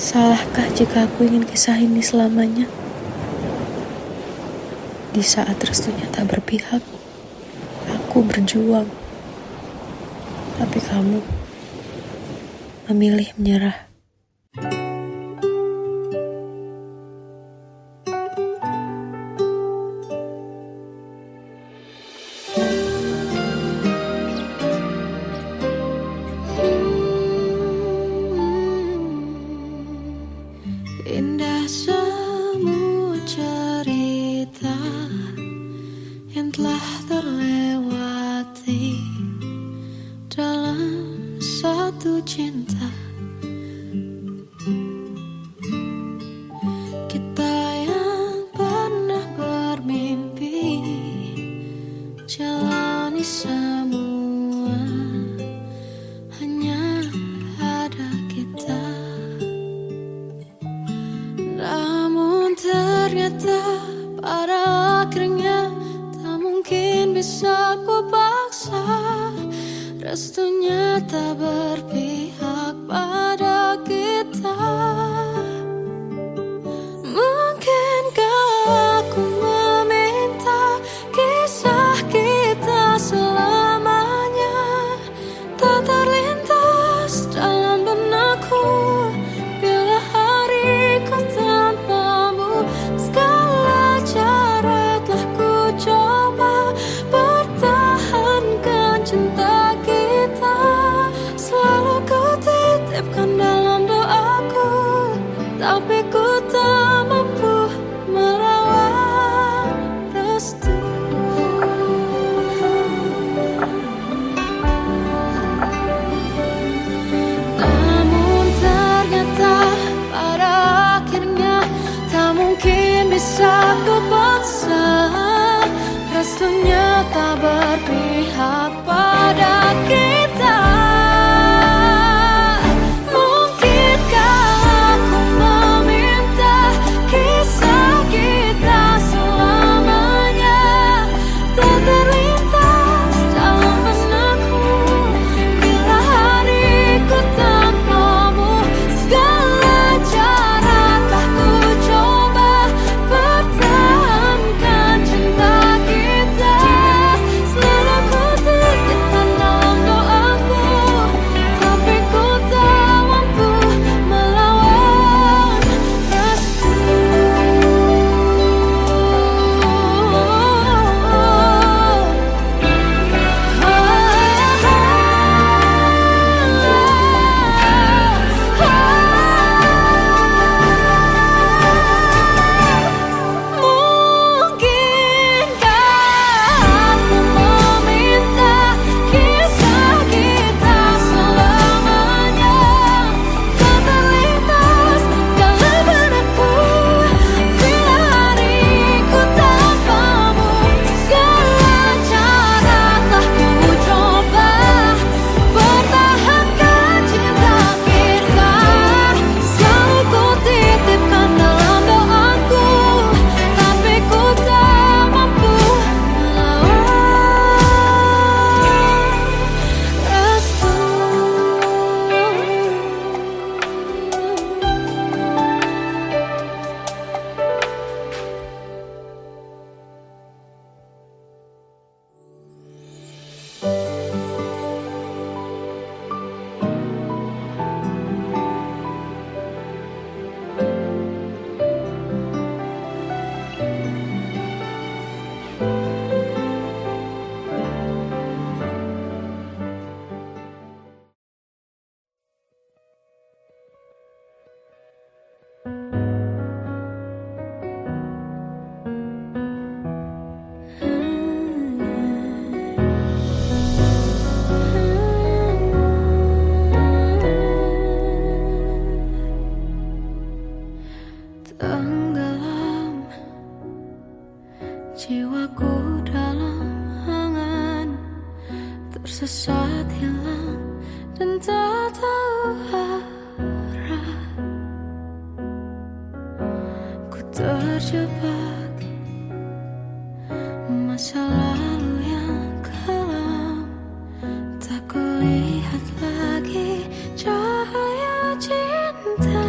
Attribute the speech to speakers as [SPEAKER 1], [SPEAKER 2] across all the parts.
[SPEAKER 1] Salahkah jika aku ingin kisah ini selamanya? Di saat restunya tak berpihak, aku berjuang. Tapi kamu memilih menyerah.
[SPEAKER 2] Indah semua cerita yang telah terlewati dalam satu cinta. Kita yang pernah bermimpi jalani semua, hanya ada kita. Namun ternyata pada akhirnya tak mungkin bisa ku paksa. Restunya tak berpihak pada kita. Mungkinkah aku meminta kisah kita selamanya tak terlintas dalam benakku bila hariku tanpamu. Segala cara telah ku coba pertahankan cinta kita. Selalu ku titipkan dalam doaku, tapi ku tak mampu merawat restu. Namun ternyata pada akhirnya tak mungkin bisa ku paksa. Restunya tak berpihak pada kita. Mungkinkah aku meminta kisah kita selamanya tak terlintas dalam benakku bila hariku tanpamu. Segala cara telah ku coba pertahankan cinta kita. Selalu ku titipkan dalam doaku, tapi ku tak mampu melawan restu. Mungkinkah aku meminta kisah kita selamanya tak terlintas dalam benakku bila hariku tanpamu. Segala cara telah ku coba pertahankan cinta kita. Selalu ku titipkan dalam doaku, tapi ku tak mampu melawan restu. Tenggelam jiwaku dalam angan, tersesat hilang dan tak tahu arah. Ku terjebak masa lalu yang kelam, tak kulihat lagi cahaya cinta.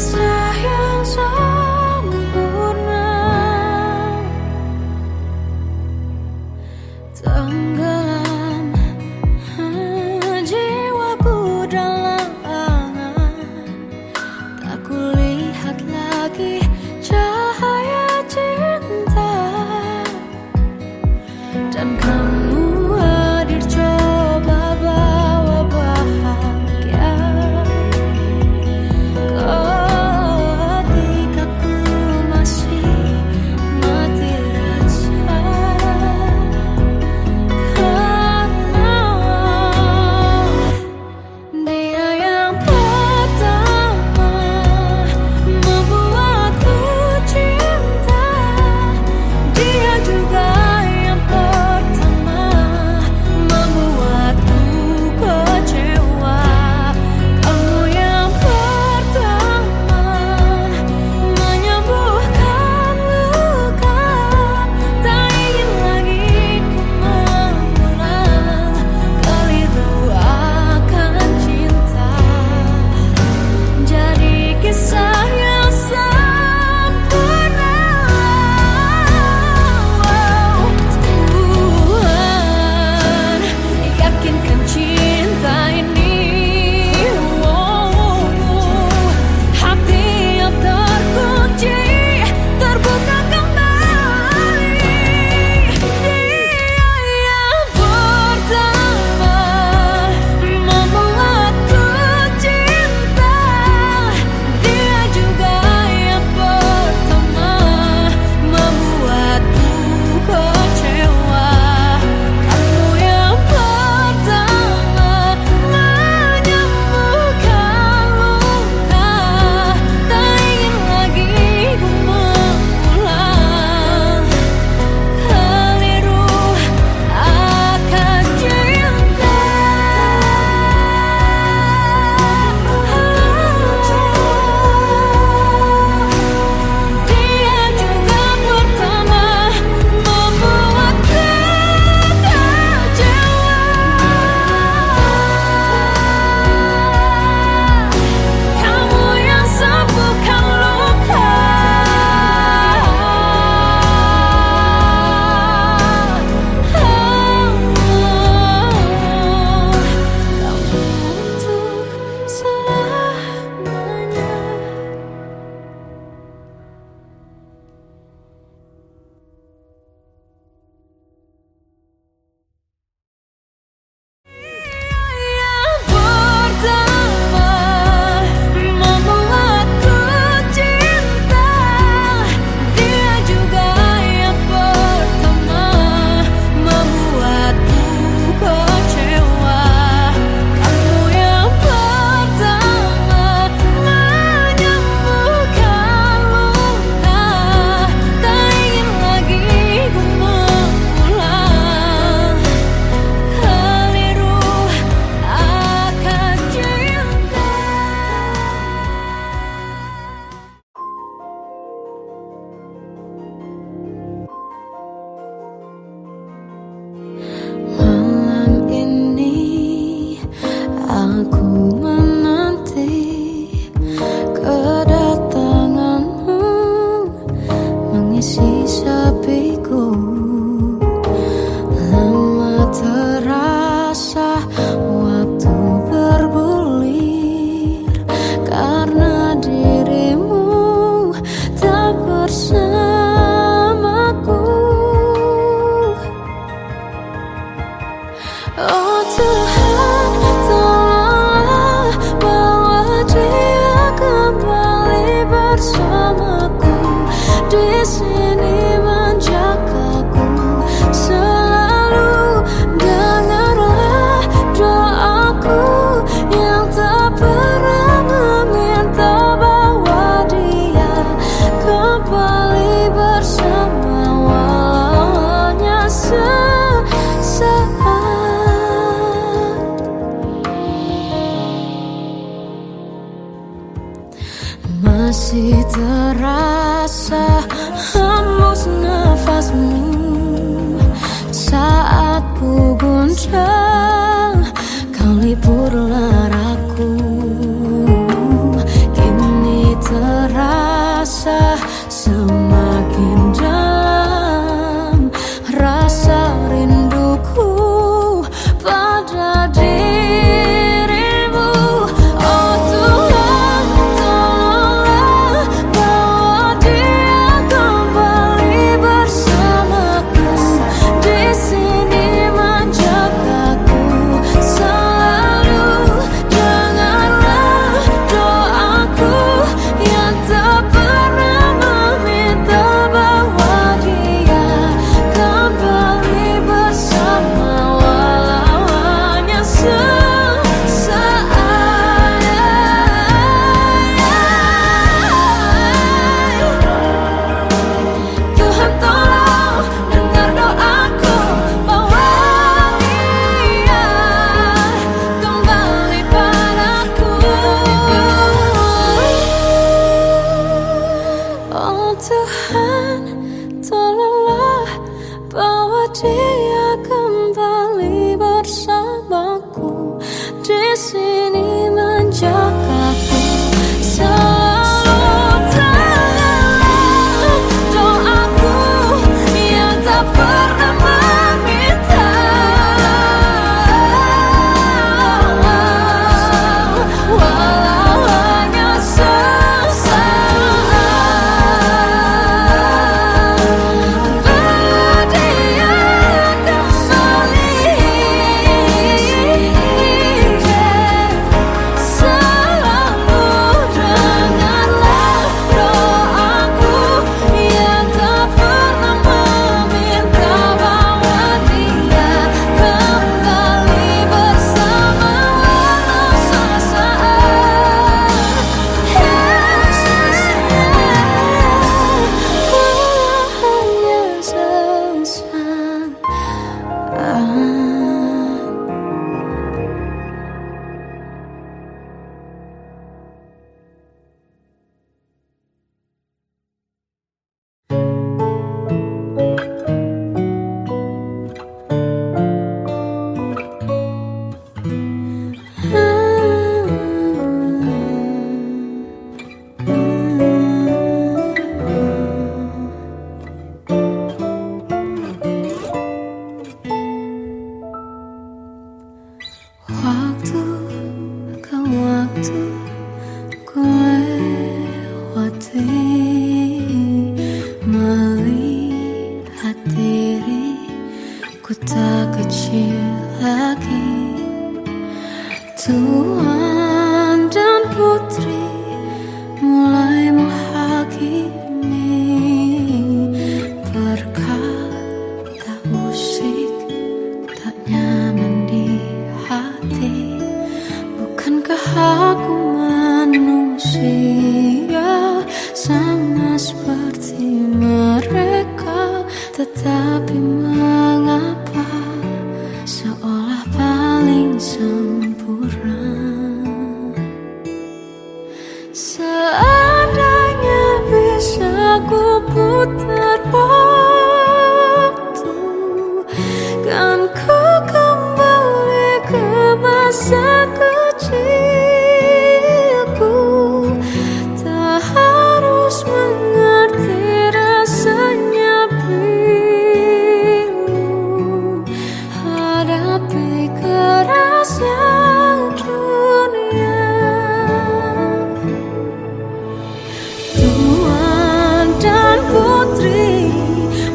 [SPEAKER 2] kisah yang sempurna, tenggelam jiwaku dalam angan, tak kulihat lagi cahaya cinta, dan kamu hadir coba bawa bahagia ketika ku masih mati rasa, karena dia yang pertama membuatku cinta, dia juga yang pertama membuatku kecewa. Kamu yang pertama menyembuhkan luka, tak ingin lagi ku mengulang keliru akan cinta. Jadi kisah yang sempurna. Tuhan yakinkan cinta ini, hati yang terkunci terbuka kembali. Dia yang pertama membuatku cinta, dia juga yang pertama membuatku kecewa. Kamu yang pertama menyembuhkan luka, tak ingin lagi ku mengulang keliru akan cinta. Dia juga pertama membuatku kecewa. Kamu yang sembuhkan luka, kamu untuk selamanya. Yang pertama membuatku cinta, dia juga yang pertama membuatku kecewa. Kamu yang pertama menyembuhkan luka, tak ingin lagi ku mengulang keliru akan cinta. Malam ini aku menanti kedatanganmu mengisi sepiku. Lama terasa waktu bergulir karena dirimu tak bersamaku. Oh Tuhan, tolonglah bawa dia kembali bersamaku, di sini menjagaku selalu. Dengarlah doaku yang tak pernah meminta, bawa dia kembali bersama walau hanya sesaat. Masih terasa hembus nafasmu saat ku guncang, kau liburlah raku. Kini waktu ku lewati, melihat diriku tak kecil lagi. Tuan dan putri mulai menghakimi, berkata musik tak nyaman di hati. Bukankah aku manusia sama seperti mereka? Tetapi mengapa seolah paling sempurna? Seandainya bisa ku putar waktu, kan ku kembali ke masa kecilku. Tak harus mengerti rasanya pilu, hadapi kerasnya dunia. Tuan dan putri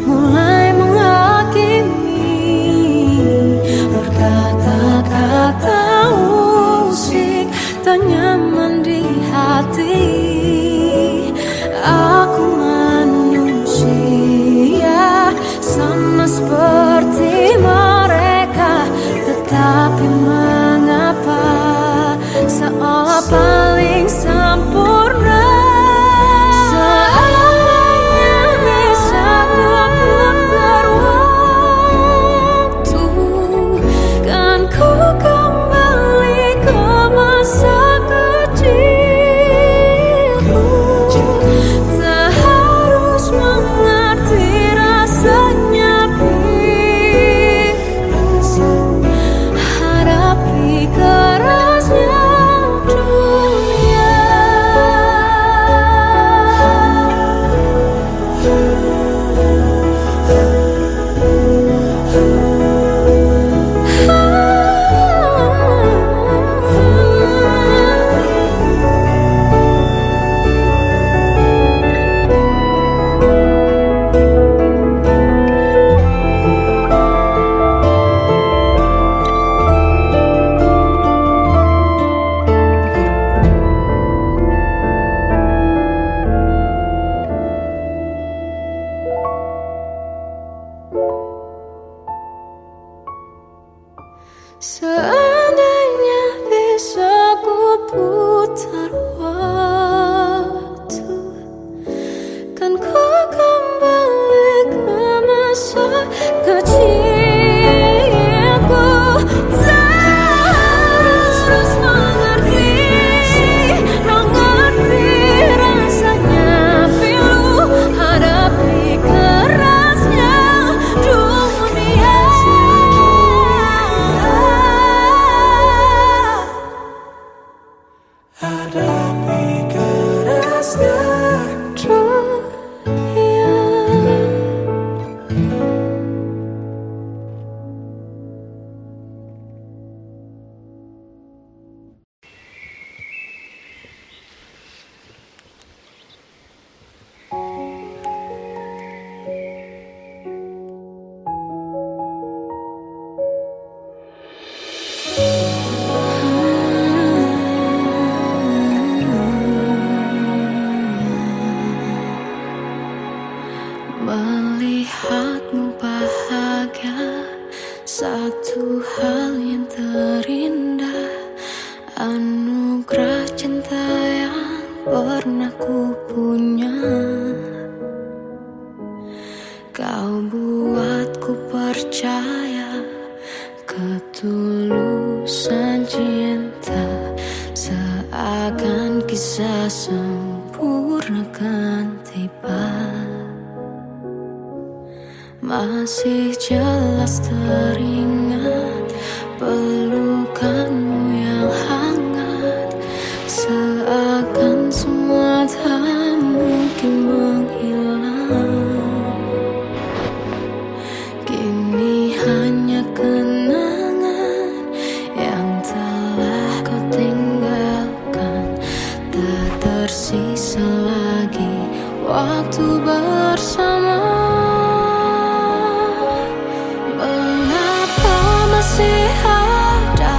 [SPEAKER 2] mulai menghakimi, berkata-kata musik tak nyaman di hati. Aku manusia sama seperti mereka, tetapi mengapa seolah paling sempurna? Seandainya bisa ku putar waktu, kan ku kembali ke masa kecilku. Tak harus mengerti rasanya pilu, hadapi kerasnya dunia. Seandainya bisa ku putar waktu, kan ku kembali ke masa kecilku. Tak harus mengerti rasanya pilu, hadapi kerasnya dunia. Hadapi kerasnya dunia. Melihatmu bahagia, satu hal yang terindah, anugerah cinta yang pernah ku punya. Kau buatku percaya ketulusan cinta, seakan kisah sempurna kan tiba. Masih jelas teringat pelukanmu yang hangat, seakan semua tak mungkin menghilang. Kini hanya kenangan yang telah kau tinggal. waktu bersama. Mengapa masih ada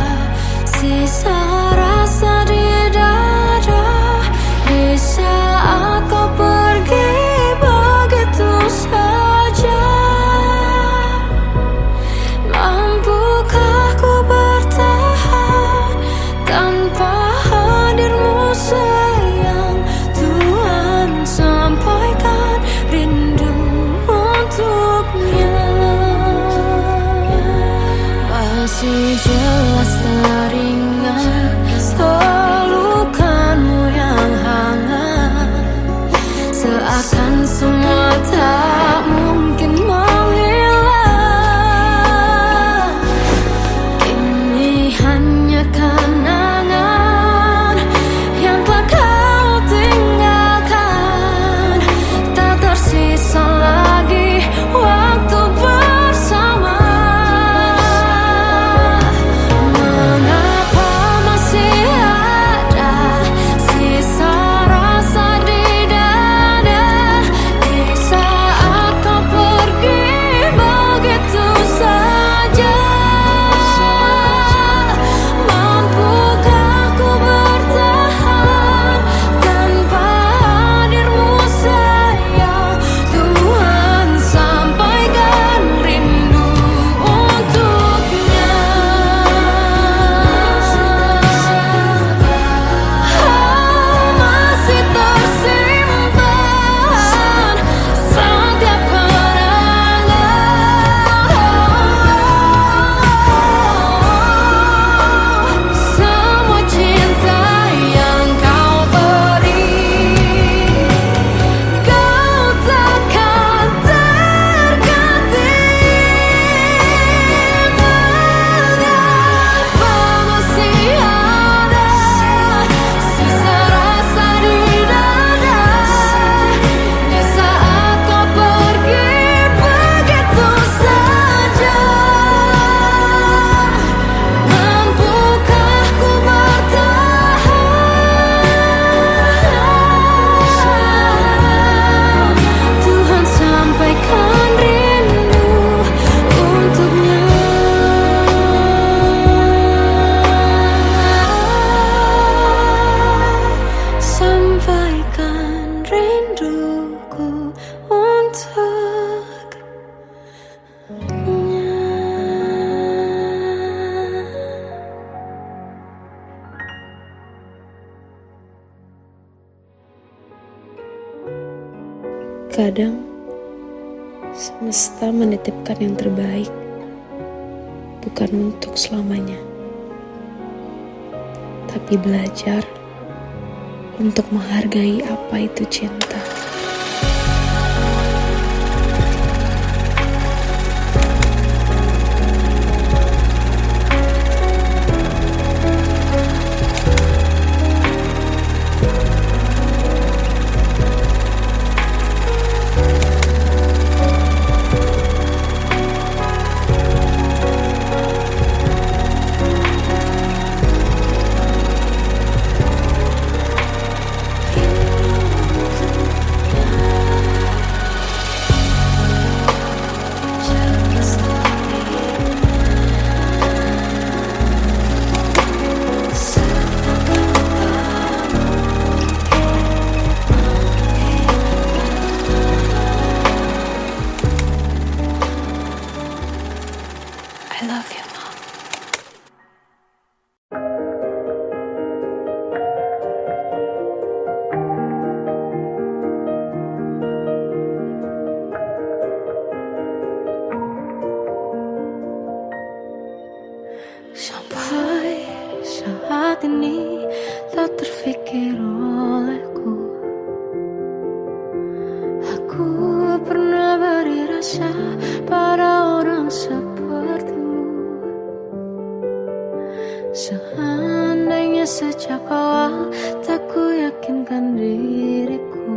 [SPEAKER 2] sisa rasa di dada di saat kau pergi begitu saja? Mampukah ku bertahan tanpa hadirmu sayang? Tuhan, sampaikan rindu untuknya. Masih jelas teringat pelukanmu yang hangat, seakan semua tak mungkin menghilang. Kini hanya kenangan yang telah kau tinggalkan, tak tersisa lagi waktu bersama. Mengapa masih ada sisa rasa di dada di saat kau pergi begitu saja? Mampukah ku bertahan tanpa hadirmu sayang? Tuhan, sampaikan rindu untuknya. Masih tersimpan setiap kenangan, semua cinta yang kau beri. Kau takkan terganti. Mengapa masih ada sisa rasa di dada di saat kau pergi begitu saja? Mampukah ku bertahan? Tuhan, sampaikan rindu untuknya. Sampaikan rinduku untuknya.
[SPEAKER 1] Kadang semesta menitipkan yang terbaik, bukan untuk selamanya, tapi belajar untuk menghargai apa itu cinta. I love you, Mom.
[SPEAKER 2] Sampai saat ini tak terfikir olehku, aku pernah beri rasa pada orang sepertimu. Seandainya sejak awal tak ku yakinkan diriku,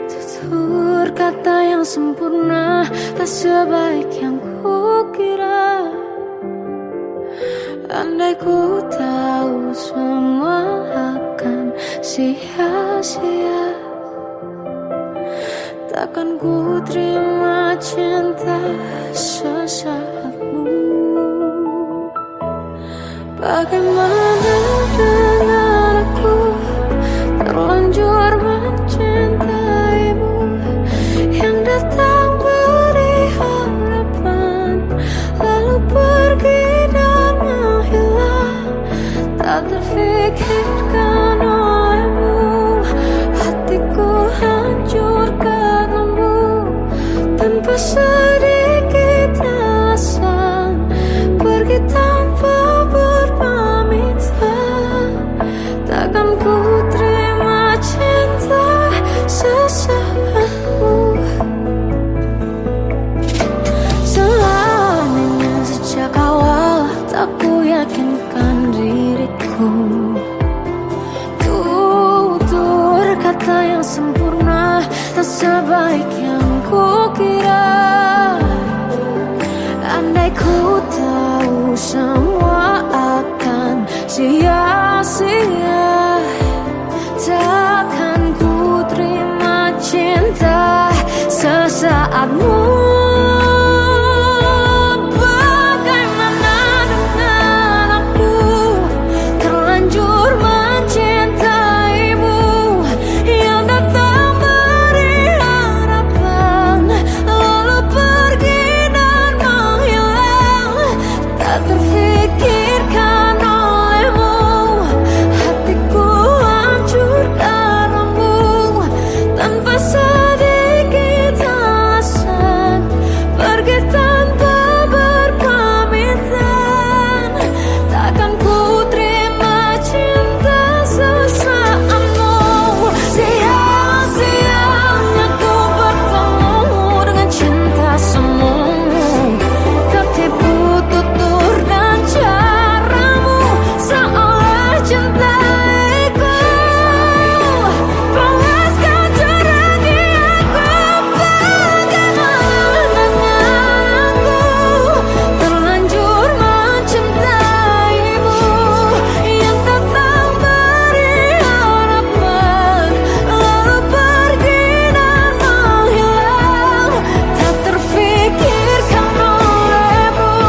[SPEAKER 2] tutur kata yang sempurna tak sebaik yang kukira. Andai ku tahu semua akan sia-sia. takkan ku terima cinta sesaatmu. Bagaimana dengan aku, terlanjur mencintaimu, yang datang beri harapan, lalu pergi dan menghilang, tak terfikirkan olehmu. Hatiku hancur karenamu, tanpa sedikit alasan, pergi tanpa berpamitan. Takkan ku terima cinta sesaatmu. Selamanya sejak awal tak ku yakinkan diriku, tutur kata yang sempurna tak sebaik yang ku kira. Andai ku tahu semua akan sia-sia, takkan ku terima cinta sesaatmu. Bagaimana dengan aku, terlanjur mencintaimu, yang datang beri harapan, lalu pergi dan menghilang, tak terfikirkan olehmu. Hatiku hancur karenamu, tanpa sedikit alasan, pergi tanpa berpamitan. Takkan ku terima cinta sesaatmu. Sia-sianya ku bertemu dengan cinta semu, tertipu tutur dan caramu, seolah cintaiku. Panaskan jarak di aku. Bagaimana dengan aku, terlanjur mencintaimu, yang datang beri harapan, lalu pergi dan menghilang, tak terfikirkan olehmu.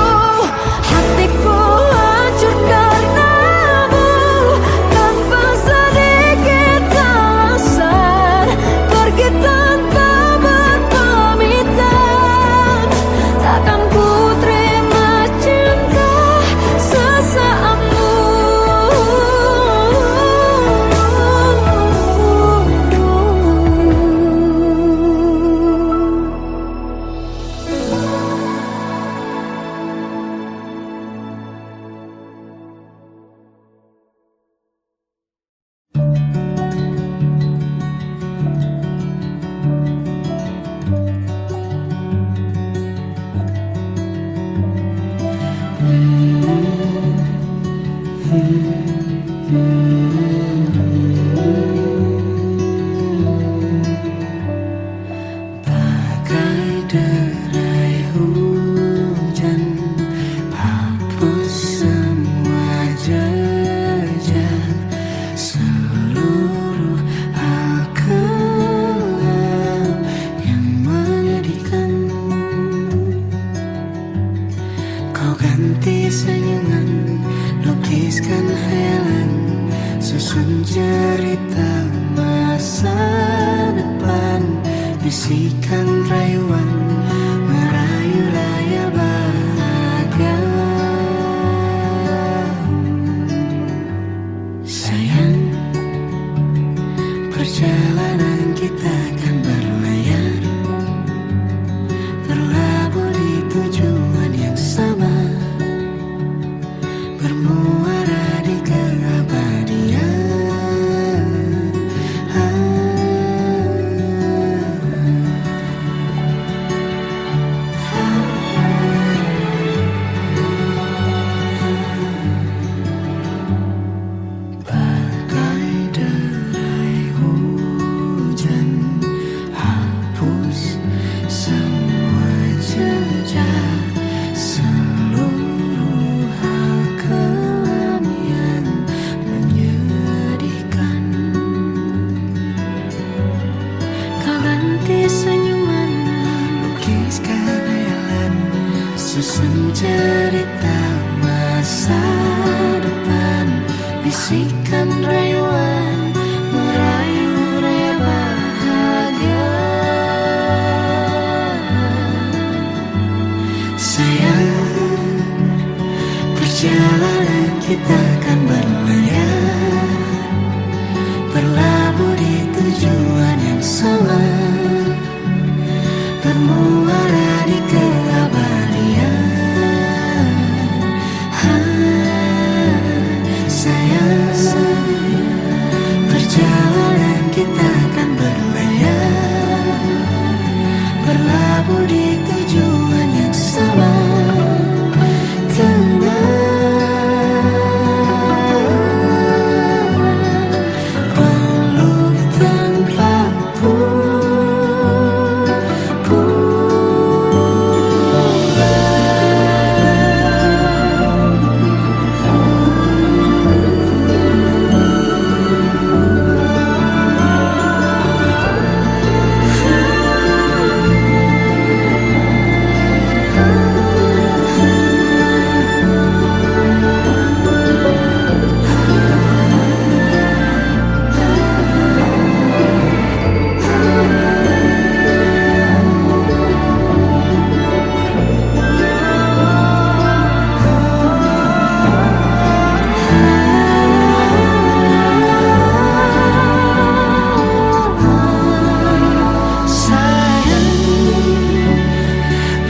[SPEAKER 2] Hatiku hancur karenamu, tanpa sedikit alasan, pergi tanpa berpamitan. Takkan ku terima cinta sesaatmu. Bagai derai hujan, hapus semua jejak, seluruh hal kelam yang menyedihkan. Kau ganti senyuman, lukiskan hayalan, susun cerita masa depan, bisikan rayuan, merayu layar bahagia. Sayang, perjalanan kita akan berlayar, berlabuh di tujuan yang sama, bermuara di keabadian. Bagai derai hujan, Saksikan rayuan merayu raya bahagia.
[SPEAKER 3] Sayang, perjalanan kita kan berlayar, berlabuh di tujuan yang sama, bermuara di keabadian. Sayang, perjalanan kita kan berlayar, berlabuh di tujuan yang sama.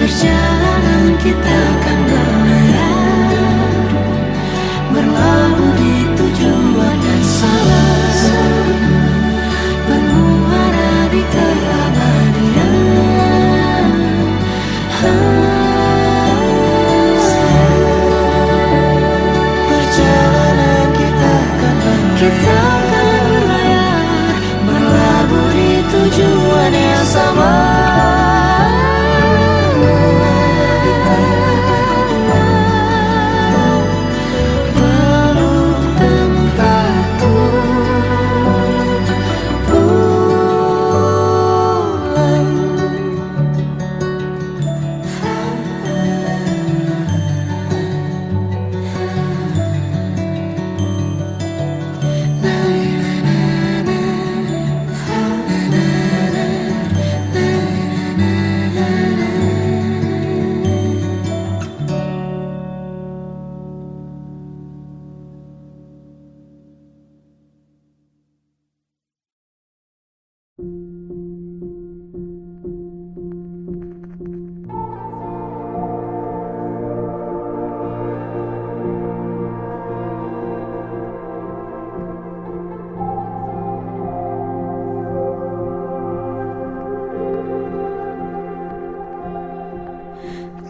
[SPEAKER 3] Perjalanan kita akan berlayar, berlabuh di tujuan yang sama, bermuara di keabadian. Perjalanan kita akan berlayar, berlabuh di tujuan yang sama.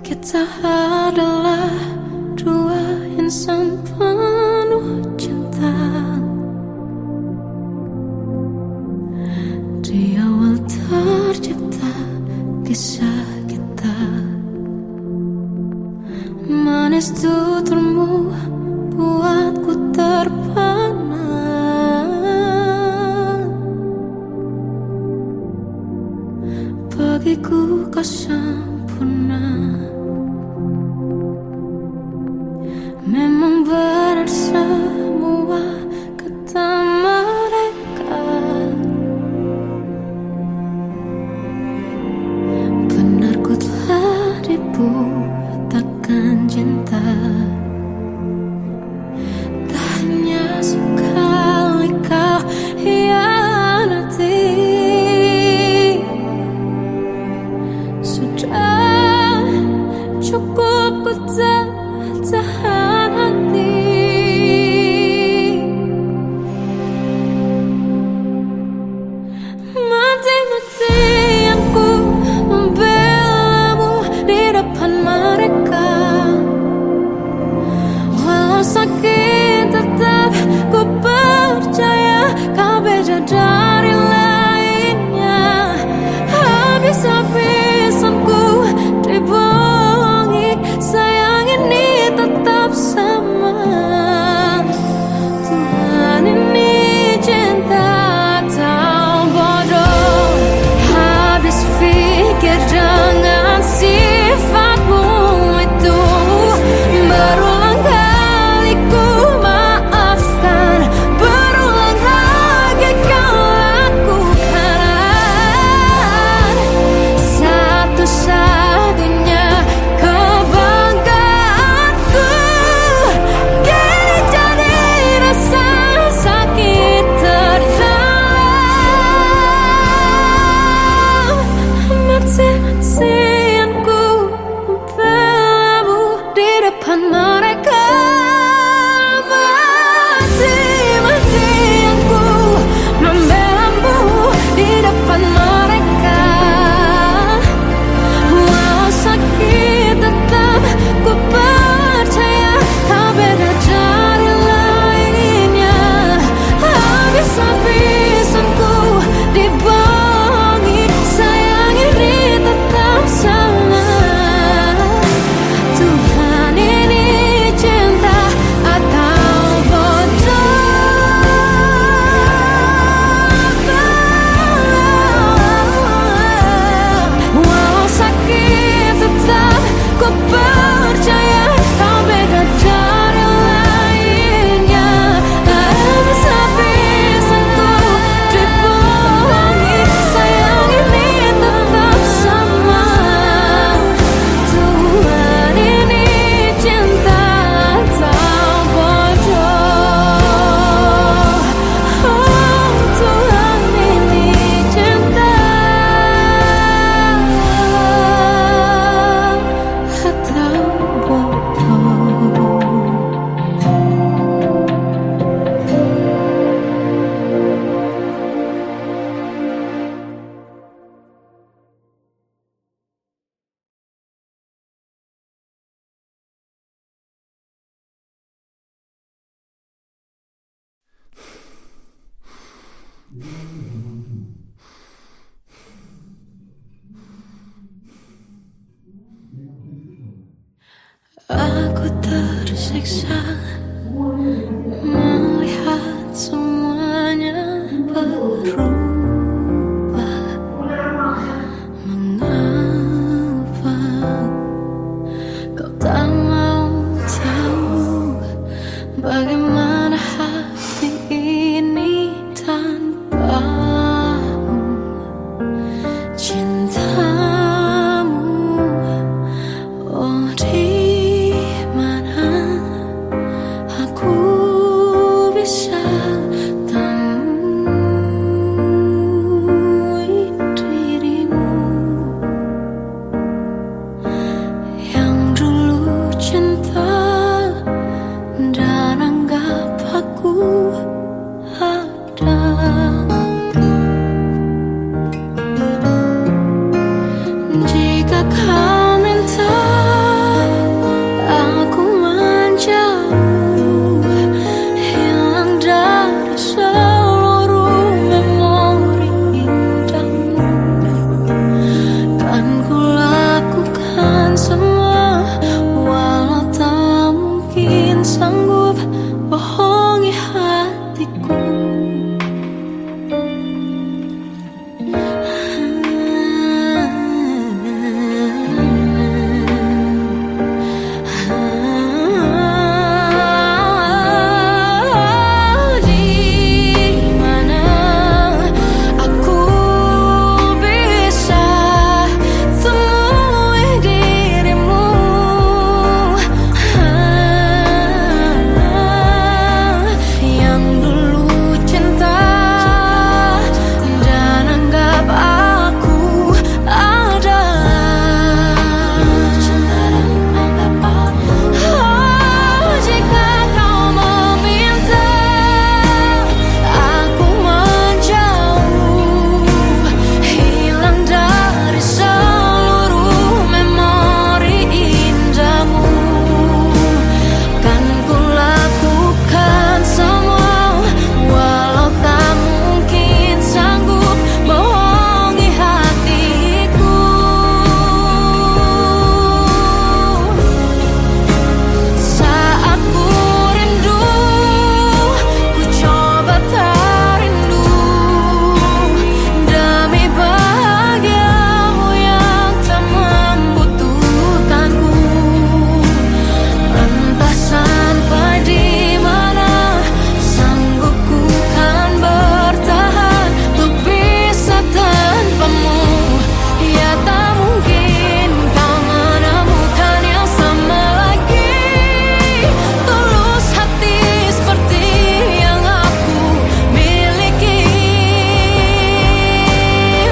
[SPEAKER 2] Kita adalah dua insan penuh cinta. Di awal tercipta kisah kita, manis tuturmu buatku terpana. Bagiku kau sempurna. tersiksa melihat semuanya berubah. Mengapa kau tak mau tahu bagaimana hati ini tanpamu? Cintamu, oh di mana aku bisa temui dirimu yang dulu cinta dan anggap aku ada. Jika kau minta aku menjauh, hilang dari seluruh memori indahmu, kan ku lakukan semua, walau tak mungkin sanggup bohongi hatiku. Di mana aku bisa temui dirimu yang dulu cinta dan anggap aku ada. Oh, jika kau meminta aku menjauh, hilang dari seluruh memori indahmu, kan ku lakukan semua, walau tak mungkin sanggup bohongi hatiku. Saat ku rindu, ku coba tak rindu, demi bahagiamu yang tak membutuhkanku. Entah sampai di mana sanggup ku kan bertahan untuk bisa tanpamu. Ya tak mungkin kau menemukan yang sama lagi, tulus hati seperti yang aku miliki.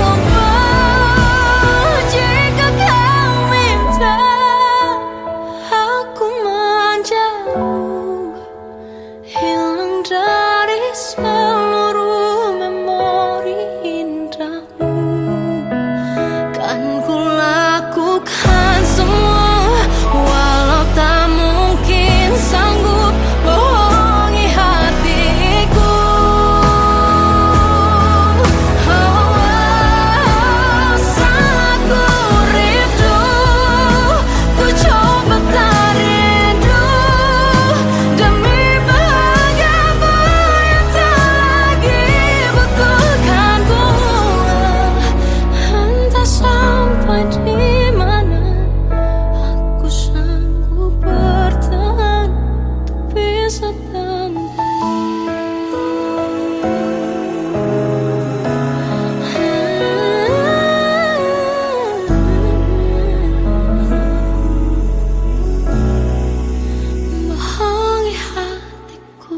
[SPEAKER 2] Oh, jika kau minta aku menjauh, hilang dari seluruh memori indahmu, kan ku lakukan semua, walau tak mungkin sanggup bohongi hatiku. Oh, saat ku rindu, ku coba tak rindu, demi bahagiamu yang tak lagi butuhkanku. Entah sampai di mana aku sanggup bertahan untuk bisa bohongi hatiku.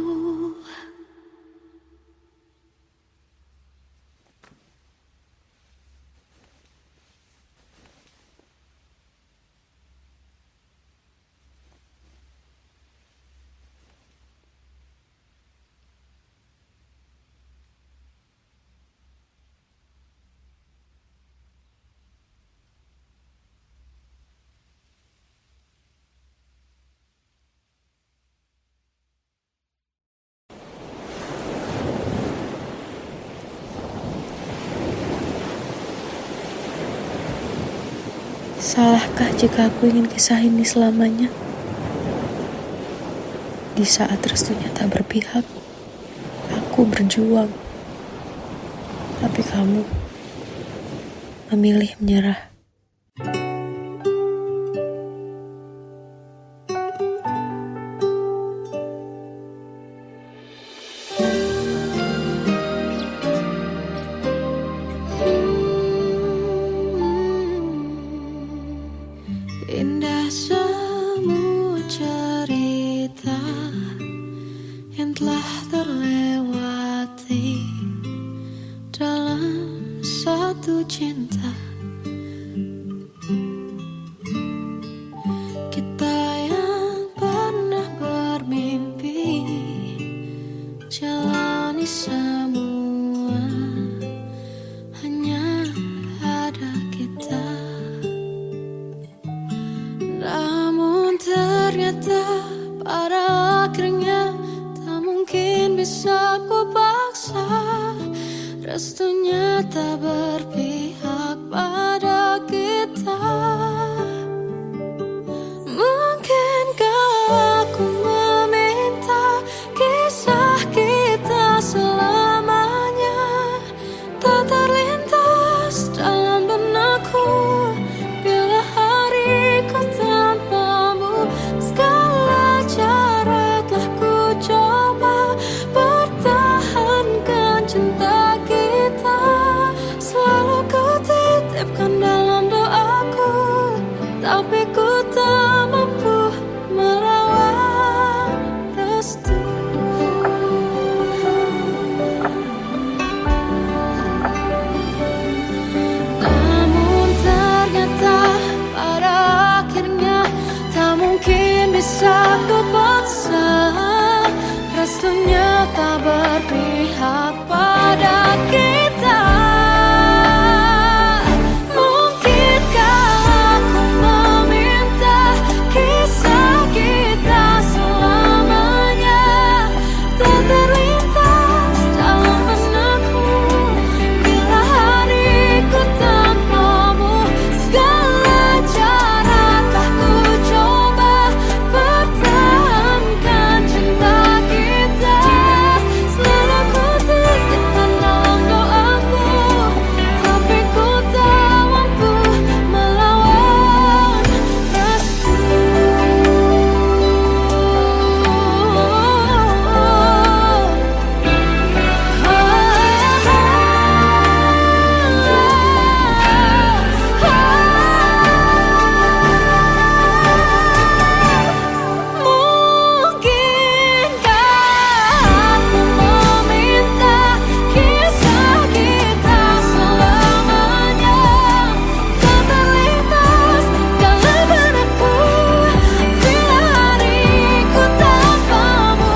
[SPEAKER 1] Salahkah jika aku ingin kisah ini selamanya? Di saat restunya tak berpihak, aku berjuang. Tapi kamu memilih menyerah.
[SPEAKER 2] Indah semua cerita yang telah terlewati dalam satu cinta. Kita yang pernah bermimpi jalani semua, hanya ada kita. Namun ternyata pada akhirnya tak mungkin bisa ku paksa. Restunya tak berpihak pada kita. Mungkinkah aku meminta kisah kita selamanya tak terlintas dalam benakku bila hariku tanpamu. Segala cara telah ku coba pertahankan cinta kita. Selalu ku titipkan dalam doaku, tapi ku tak mampu melawan restu. Namun ternyata pada akhirnya tak mungkin bisa ku paksa. Restunya tak berpihak pada kita. Mungkinkah aku meminta kisah kita selamanya tak terlintas dalam benakku bila hariku tanpamu. Segala cara telah ku coba pertahankan cinta kita. Selalu ku titipkan dalam doaku, tapi ku tak mampu melawan restu. Mungkinkah aku meminta kisah kita selamanya tak terlintas dalam benakku bila hariku tanpamu.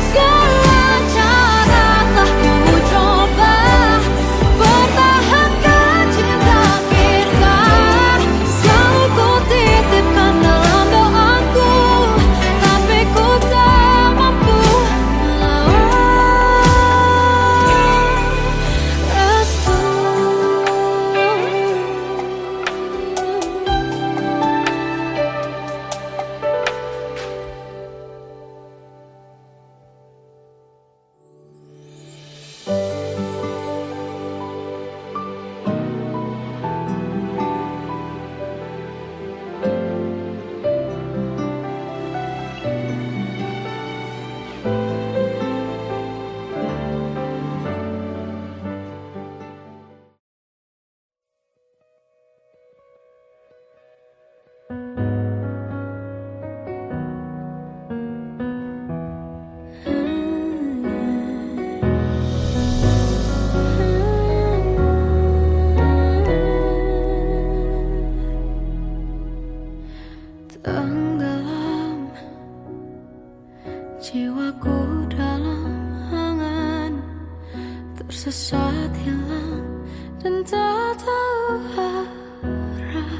[SPEAKER 2] Segala cara telah ku coba pertahankan cinta kita. Selalu ku titipkan dalam doaku, tapi ku tak mampu melawan restu. Tenggelam jiwaku dalam angan, tersesat hilang dan tak tahu arah.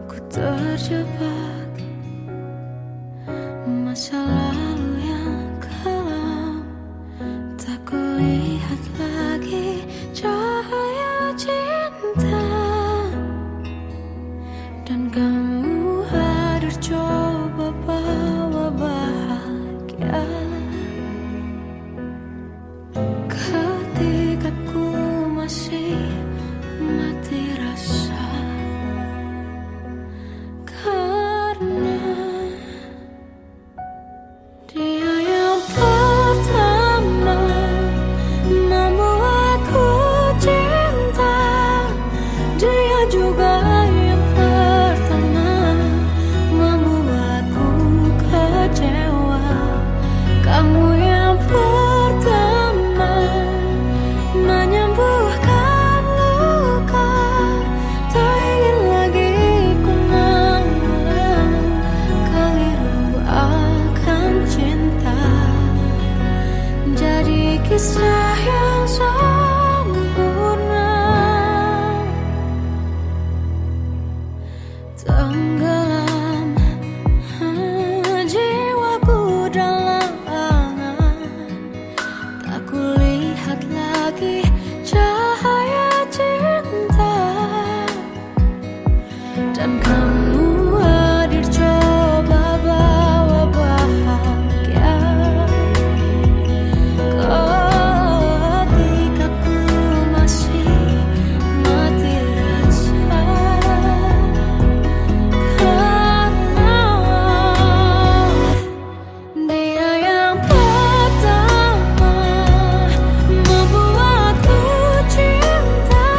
[SPEAKER 2] Ku terjebak masa lalu yang kelam, tak kulihat lagi cahaya cinta. Dan kamu hadir coba kisah yang sempurna, tenggelam jiwaku dalam angan, tak kulihat lagi cahaya cinta, dan kamu hadir coba bawa bahagia ketika ku masih mati rasa, karena dia yang pertama membuatku cinta,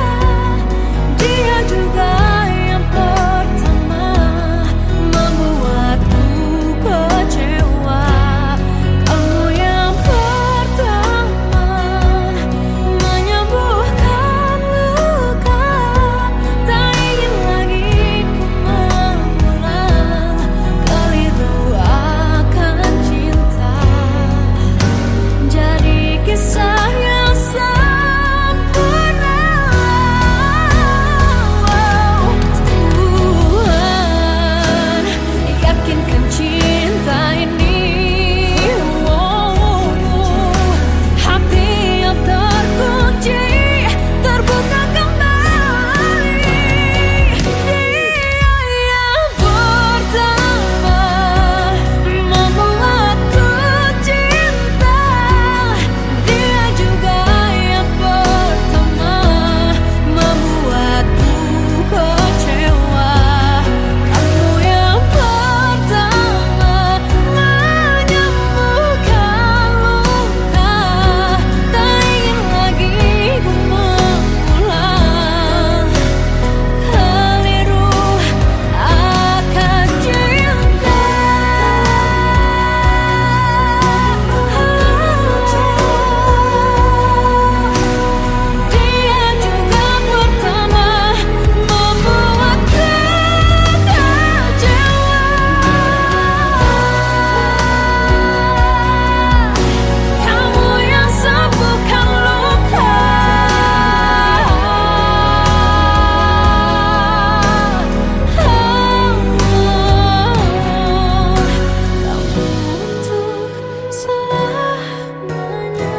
[SPEAKER 2] dia juga yang pertama membuatku kecewa. Kamu yang pertama menyembuhkan luka, tak ingin lagi ku mengulang keliru akan cinta. Jadi kisah yang sempurna. Tuhan yakinkan cinta ini, hati yang terkunci terbuka kembali. Dia yang pertama membuatku cinta, dia juga yang pertama membuatku kecewa. Kamu yang pertama menyembuhkan luka, tak ingin lagi ku mengulang keliru akan cinta. Dia juga pertama membuatku kecewa. Kamu yang sembuhkan luka, kamu untuk selamanya.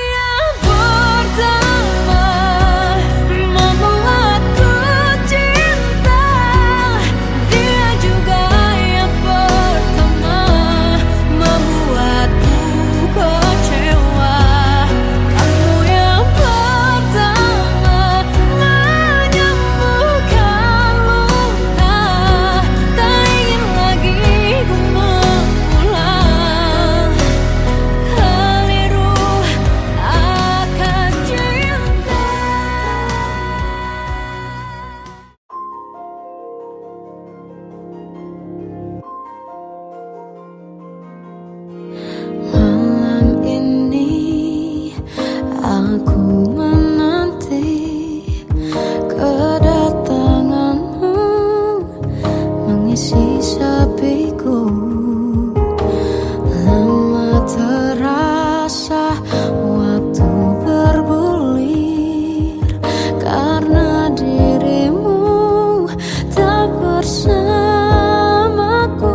[SPEAKER 2] Yang pertama membuatku cinta, dia juga yang pertama membuatku kecewa. Kamu yang pertama menyembuhkan luka, tak ingin lagi ku mengulang keliru akan cinta. Malam ini aku menanti kedatanganmu mengisi sepiku. Lama terasa waktu bergulir karena dirimu tak bersamaku.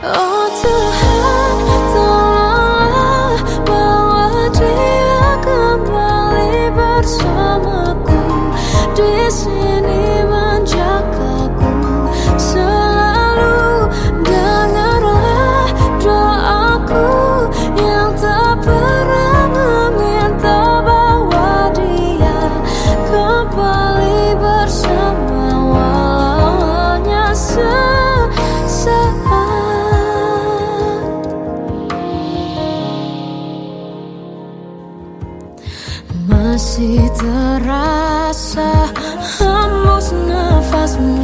[SPEAKER 2] Oh Tuhan, tolonglah bawa dia kembali bersamaku, di sini menjagaku selalu. Dengarlah doaku yang tak pernah meminta, bawa dia kembali bersama walau hanya sesaat. Masih terasa hembus nafasmu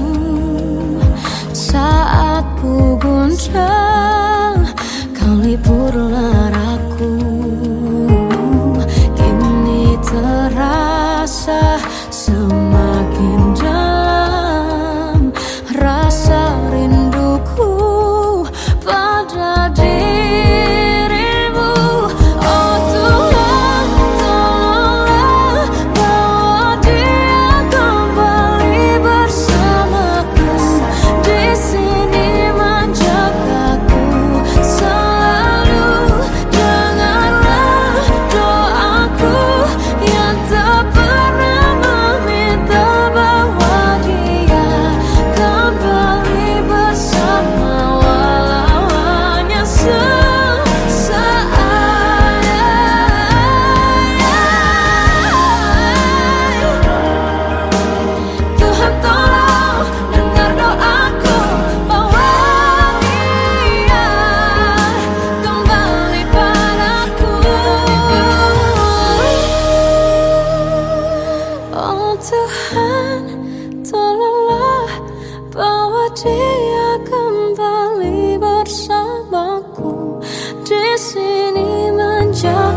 [SPEAKER 2] saat ku guncang, kau liburlah aku. Kini jauh.